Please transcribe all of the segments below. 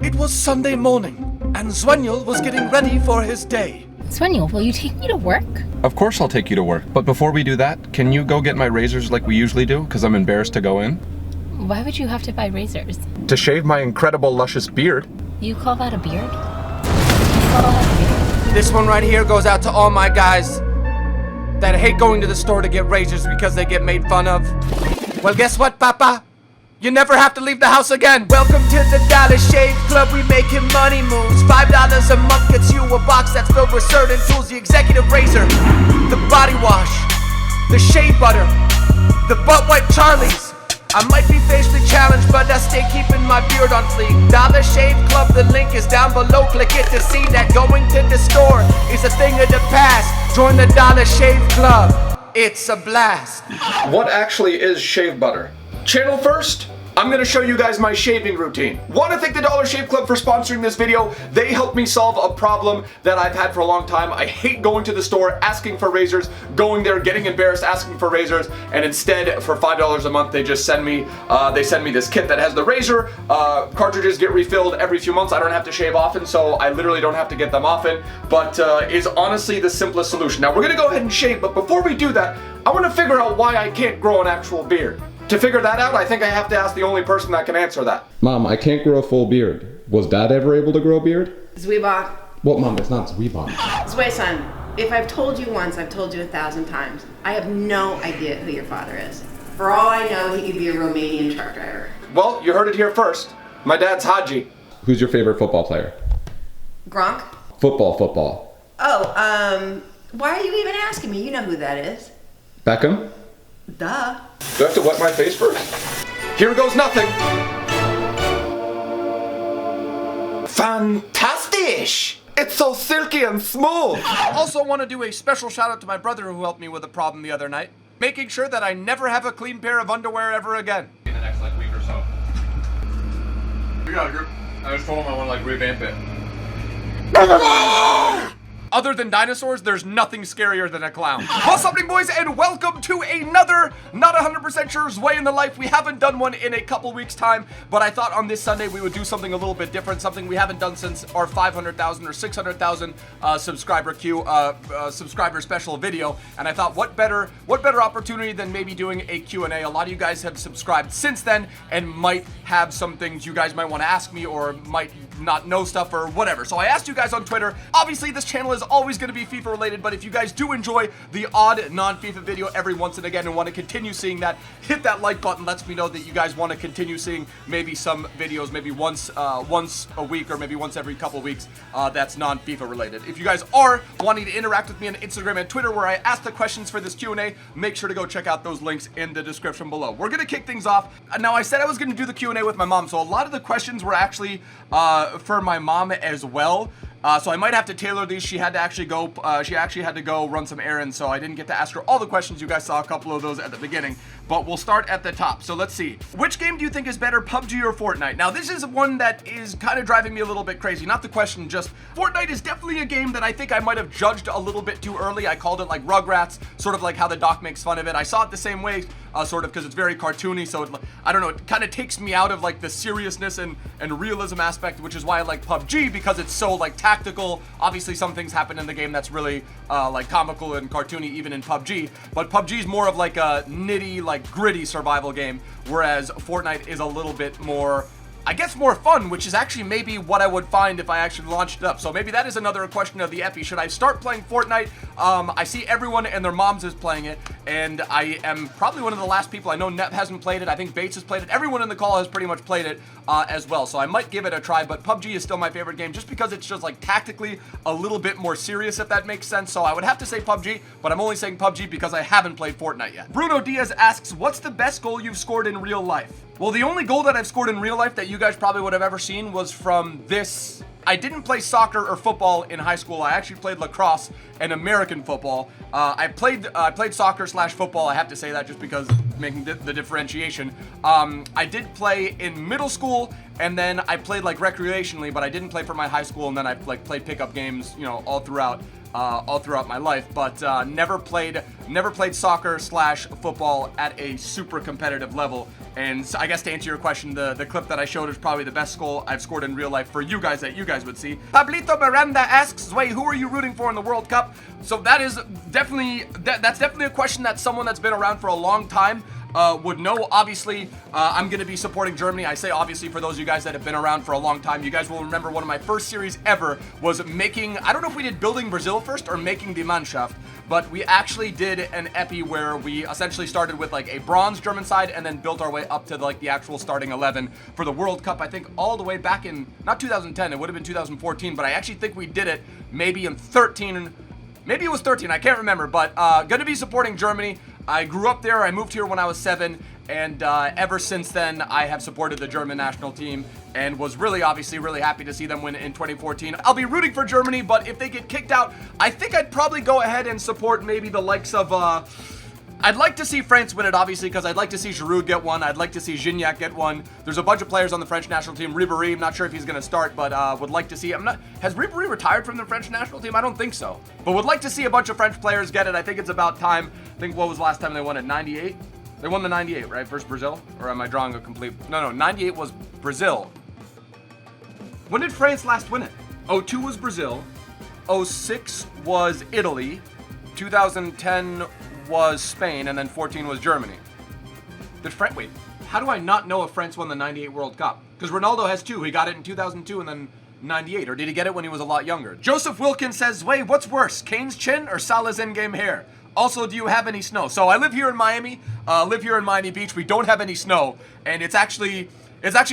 It was Sunday morning, and Zwenyel was getting ready for his day. Zwenyel, will you take me to work? Of course I'll take you to work, but before we do that, can you go get my razors like we usually do? Because I'm embarrassed to go in. Why would you have to buy razors? To shave my incredible luscious beard. You call that a beard? You call that a beard? This one right here goes out to all my guys that hate going to the store to get razors because they get made fun of. Well, guess what, Papa? You never have to leave the house again. Welcome to the Dollar Shave Club. We making money moves. $5 a month gets you a box that's filled with certain tools. The executive razor, the body wash, the shea butter, the butt wipe Charlies. I might be facially challenged, but I stay keeping my beard on fleek. Dollar Shave Club, the link is down below. Click it to see that going to the store is a thing of the past. Join the Dollar Shave Club. It's a blast. What actually is shave butter? Channel first, I'm gonna show you guys my shaving routine. Want to thank the Dollar Shave Club for sponsoring this video. They helped me solve a problem that I've had for a long time. I hate going to the store, asking for razors, going there, getting embarrassed, asking for razors, and instead, for $5 a month, they just send me, this kit that has the razor. Cartridges get refilled every few months. I don't have to shave often, so I literally don't have to get them often, but is honestly the simplest solution. Now, we're gonna go ahead and shave, but before we do that, I wanna figure out why I can't grow an actual beard. To figure that out, I think I have to ask the only person that can answer that. Mom, I can't grow a full beard. Was Dad ever able to grow a beard? ZWEBAE. What, Mom? It's not ZWEBAE. Zwe, son, if I've told you once, I've told you 1,000 times. I have no idea who your father is. For all I know, he could be a Romanian truck driver. Well, you heard it here first. My dad's Haji. Who's your favorite football player? Gronk? Football. Oh, why are you even asking me? You know who that is. Beckham? Duh. Do I have to wet my face first? Here goes nothing. Fantastic! It's so silky and smooth. Also want to do a special shout out to my brother who helped me with a problem the other night, making sure that I never have a clean pair of underwear ever again. In the next week or so. Yeah, I just told him I want to revamp it. Other than dinosaurs, there's nothing scarier than a clown. What's happening, boys, and welcome to another not 100% sure Zway in the life. We haven't done one in a couple weeks time, but I thought on this Sunday we would do something a little bit different, something we haven't done since our 500,000 or 600,000 subscriber special video. And I thought, what better opportunity than maybe doing a Q&A? A lot of you guys have subscribed since then and might have some things you guys might want to ask me or might not know stuff or whatever. So I asked you guys on Twitter. Obviously, this channel is always going to be FIFA related, but if you guys do enjoy the odd non-FIFA video every once and again and want to continue seeing that, hit that like button. Lets me know that you guys want to continue seeing maybe some videos, maybe once a week or maybe once every couple weeks that's non-FIFA related. If you guys are wanting to interact with me on Instagram and Twitter where I ask the questions for this Q&A, make sure to go check out those links in the description below. We're going to kick things off. Now, I said I was going to do the Q&A with my mom, so a lot of the questions were actually for my mom as well. So I might have to tailor these. She had to actually go. She actually had to go run some errands, so I didn't get to ask her all the questions. You guys saw a couple of those at the beginning, but we'll start at the top. So let's see. Which game do you think is better, PUBG or Fortnite? Now, this is one that is kind of driving me a little bit crazy. Not the question, just Fortnite is definitely a game that I think I might have judged a little bit too early. I called it like Rugrats, sort of like how the doc makes fun of it. I saw it the same way, sort of, because it's very cartoony. So I don't know. It kind of takes me out of like the seriousness and realism aspect, which is why I like PUBG, because it's so like tactical. Obviously, some things happen in the game that's really like comical and cartoony, even in PUBG. But PUBG is more of like a nitty, like gritty survival game, whereas Fortnite is a little bit more, I guess, more fun, which is actually maybe what I would find if I actually launched it up. So maybe that is another question of the Effie. Should I start playing Fortnite? I see everyone and their moms is playing it, and I am probably one of the last people. I know Nep hasn't played it. I think Bates has played it. Everyone in the call has pretty much played it as well. So I might give it a try, but PUBG is still my favorite game just because it's just like tactically a little bit more serious, if that makes sense. So I would have to say PUBG, but I'm only saying PUBG because I haven't played Fortnite yet. Bruno Diaz asks, what's the best goal you've scored in real life? Well, the only goal that I've scored in real life that you guys probably would have ever seen was from this. I didn't play soccer or football in high school. I actually played lacrosse and American football. I played soccer/football. I have to say that just because making the differentiation. I did play in middle school and then I played like recreationally, but I didn't play for my high school, and then I like played pickup games, you know, all throughout my life, but never played soccer / football at a super competitive level. And so I guess to answer your question, the clip that I showed is probably the best goal I've scored in real life for you guys that you guys would see. Pablito Miranda asks, Zwei, who are you rooting for in the World Cup? So that is definitely that's definitely a question that someone that's been around for a long time would know. Obviously, I'm going to be supporting Germany. I say obviously for those of you guys that have been around for a long time. You guys will remember one of my first series ever was making, I don't know if we did Building Brazil first or Making the Mannschaft, but we actually did an epi where we essentially started with like a bronze German side and then built our way up to like the actual starting 11 for the World Cup. I think all the way back in, not 2010, it would have been 2014, but I actually think we did it maybe in 13, maybe it was 13, I can't remember, but going to be supporting Germany. I grew up there, I moved here when I was 7, and ever since then, I have supported the German national team and was obviously really happy to see them win in 2014. I'll be rooting for Germany, but if they get kicked out, I think I'd probably go ahead and support maybe the likes of, I'd like to see France win it, obviously, because I'd like to see Giroud get one. I'd like to see Gignac get one. There's a bunch of players on the French national team. Ribéry, I'm not sure if he's going to start, but would like to see. Has Ribéry retired from the French national team? I don't think so. But would like to see a bunch of French players get it. I think it's about time. I think what was the last time they won it? 98? They won the 98, right? Versus Brazil? Or am I drawing a complete... No, 98 was Brazil. When did France last win it? 02 was Brazil. 06 was Italy. 2010 was Spain, and then 14 was Germany. Wait, how do I not know if France won the 98 World Cup? Because Ronaldo has 2. He got it in 2002 and then 98. Or did he get it when he was a lot younger? Joseph Wilkins says, Zwei, what's worse, Kane's chin or Salah's in-game hair? Also, do you have any snow? So I live here in Miami, live here in Miami Beach. We don't have any snow, and it's actually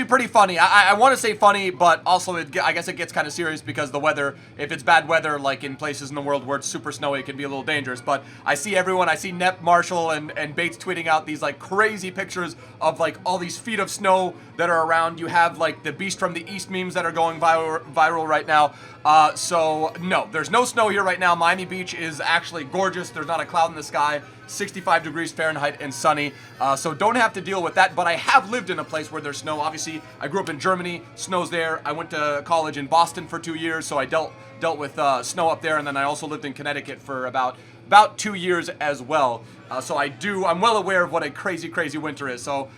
pretty funny. I want to say funny, but also I guess it gets kind of serious because the weather, if it's bad weather, like in places in the world where it's super snowy, it can be a little dangerous. But I see Nep Marshall and Bates tweeting out these like crazy pictures of like all these feet of snow that are around. You have like the Beast from the East memes that are going viral right now. So no, there's no snow here right now. Miami Beach is actually gorgeous. There's not a cloud in the sky. 65 degrees Fahrenheit and sunny, so don't have to deal with that. But I have lived in a place where there's snow. Obviously, I grew up in Germany, snow's there. I went to college in Boston for 2 years, so I dealt with snow up there, and then I also lived in Connecticut for about 2 years as well. So I'm well aware of what a crazy winter is. So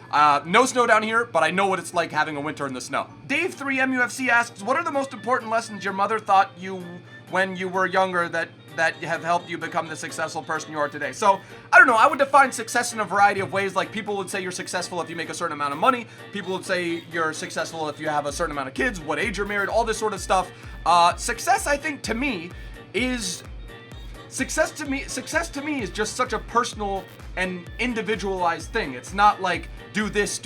no snow down here, but I know what it's like having a winter in the snow. Dave 3MUFC asks, what are the most important lessons your mother taught you when you were younger that have helped you become the successful person you are today? So, I don't know, I would define success in a variety of ways. Like, people would say you're successful if you make a certain amount of money. People would say you're successful if you have a certain amount of kids, what age you're married, all this sort of stuff. Success, I think, to me, is... Success to me is just such a personal and individualized thing. It's not like, do this,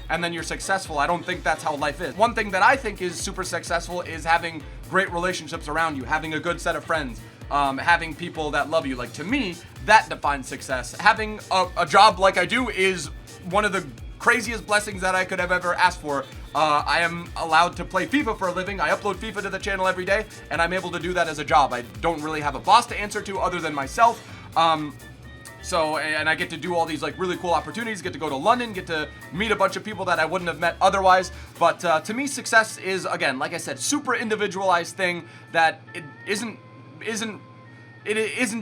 and then you're successful. I don't think that's how life is. One thing that I think is super successful is having great relationships around you, having a good set of friends, having people that love you. Like, to me, that defines success. Having a job like I do is one of the craziest blessings that I could have ever asked for. I am allowed to play FIFA for a living. I upload FIFA to the channel every day, and I'm able to do that as a job. I don't really have a boss to answer to other than myself. And I get to do all these like really cool opportunities, get to go to London, get to meet a bunch of people that I wouldn't have met otherwise. But to me, success is, again, like I said, super individualized thing that it isn't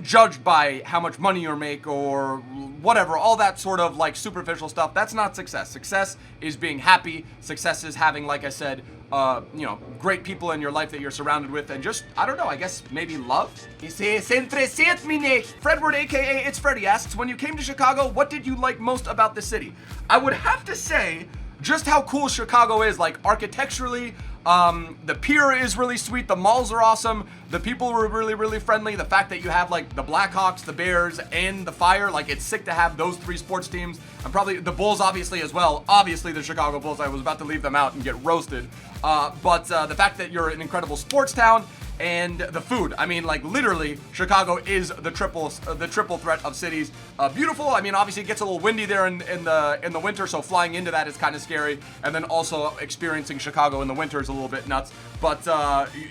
judged by how much money you make or whatever, all that sort of like superficial stuff. That's not success. Success is being happy. Success is having, like I said, great people in your life that you're surrounded with, and just, I don't know, I guess maybe love? Fredward, aka It's Freddy, asks, when you came to Chicago, what did you like most about the city? I would have to say just how cool Chicago is, like architecturally. The pier is really sweet. The malls are awesome. The people were really friendly. The fact that you have like the Blackhawks, the Bears, and the Fire, like it's sick to have those 3 sports teams. And probably the Bulls, obviously, as well. Obviously, the Chicago Bulls. I was about to leave them out and get roasted. But the fact that you're an incredible sports town, and the food. I mean, like literally, Chicago is the triple threat of cities. Beautiful. I mean, obviously it gets a little windy there in the winter, so flying into that is kind of scary. And then also experiencing Chicago in the winter is a little bit nuts. But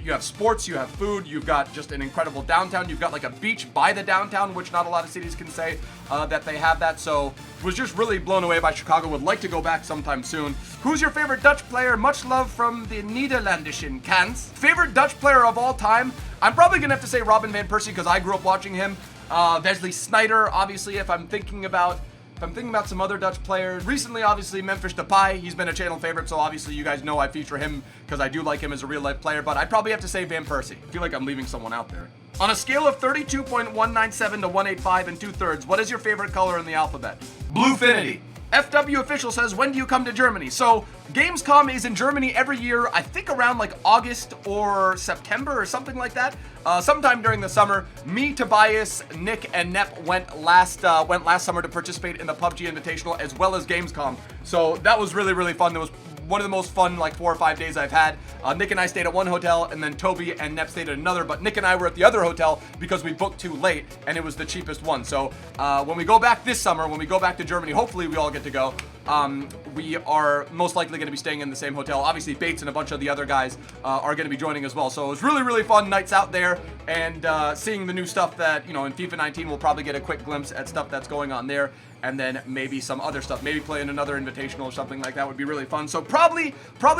you have sports, you have food, you've got just an incredible downtown. You've got like a beach by the downtown, which not a lot of cities can say that they have that. So was just really blown away by Chicago. Would like to go back sometime soon. Who's your favorite Dutch player? Much love from the Nederlandischen Kans. Favorite Dutch player of all time? I'm probably gonna have to say Robin van Persie because I grew up watching him. Wesley Sneijder, obviously, if I'm thinking about some other Dutch players. Recently, obviously, Memphis Depay. He's been a channel favorite, so obviously you guys know I feature him because I do like him as a real-life player, but I'd probably have to say Van Persie. I feel like I'm leaving someone out there. On a scale of 32.197 to 185 and 2/3, what is your favorite color in the alphabet? Bluefinity. FW Official says, when do you come to Germany? So, Gamescom is in Germany every year, I think around like August or September or something like that. Sometime during the summer. Me, Tobias, Nick, and Nep went last summer to participate in the PUBG Invitational as well as Gamescom. So that was really, really fun. It was one of the most fun like 4 or 5 days I've had. Nick and I stayed at one hotel, and then Toby and Nep stayed at another, but Nick and I were at the other hotel because we booked too late, and it was the cheapest one. So when we go back this summer, when we go back to Germany, hopefully we all get to go. We are most likely going to be staying in the same hotel. Obviously, Bates and a bunch of the other guys are going to be joining as well. So it was really, really fun nights out there, and seeing the new stuff that, you know, in FIFA 19, we'll probably get a quick glimpse at stuff that's going on there. And then maybe some other stuff, maybe play in another invitational or something like that would be really fun. So probably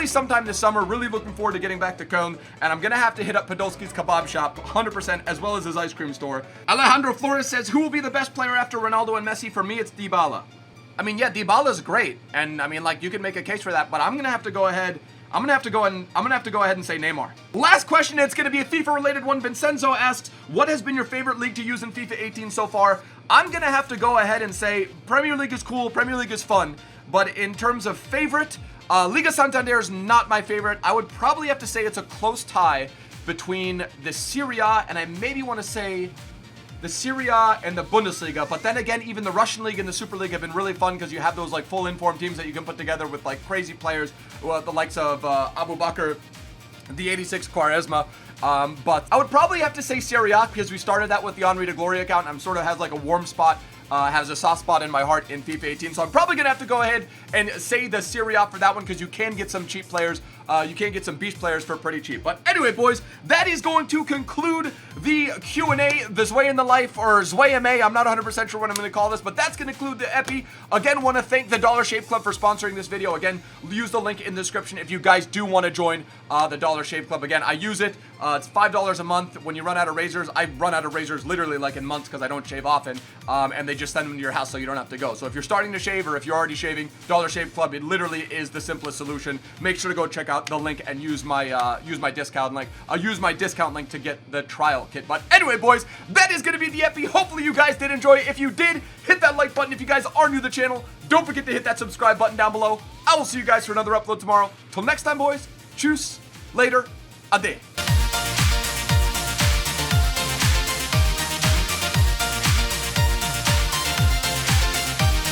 sometime this summer. Really looking forward to getting back to Cologne, and I'm gonna have to hit up Podolski's kebab shop 100%, as well as his ice cream store. Alejandro Flores says, who will be the best player after Ronaldo and Messi? For me, it's Dybala. I mean, yeah, Dybala's great, and I mean, like, you can make a case for that, but I'm gonna have to go ahead and say Neymar. Last question, it's going to be a FIFA-related one. Vincenzo asks, what has been your favorite league to use in FIFA 18 so far? I'm going to have to go ahead and say Premier League is cool, Premier League is fun, but in terms of favorite, Liga Santander is not my favorite. I would probably have to say it's a close tie between the Serie A, and I maybe want to say the Serie A and the Bundesliga, but then again, even the Russian League and the Super League have been really fun because you have those like full informed teams that you can put together with like crazy players, the likes of Abu Bakr, the 86 Quaresma. But I would probably have to say Serie A because we started that with the Henri de Glory account, and I'm sort of has like a warm spot, has a soft spot in my heart in FIFA 18. So I'm probably gonna have to go ahead and say the Serie A for that one because you can get some cheap players. You can get some beast players for pretty cheap. But anyway, boys, that is going to conclude the Q&A, the Zwei in the Life, or ZWEBAE. I'm not 100% sure what I'm going to call this, but that's going to conclude the epi. Again, want to thank the Dollar Shave Club for sponsoring this video. Again, use the link in the description if you guys do want to join the Dollar Shave Club. Again, I use it. It's $5 a month. When you run out of razors, I run out of razors literally like in months because I don't shave often, and they just send them to your house so you don't have to go. So if you're starting to shave or if you're already shaving, Dollar Shave Club, it literally is the simplest solution. Make sure to go check out the link and use my discount link. I'll use my discount link to get the trial kit. But anyway, boys, that is going to be the epi. Hopefully you guys did enjoy it. If you did, hit that like button. If you guys are new to the channel, don't forget to hit that subscribe button down below. I will see you guys for another upload tomorrow. Till next time, boys. Tschüss. Later. Ade.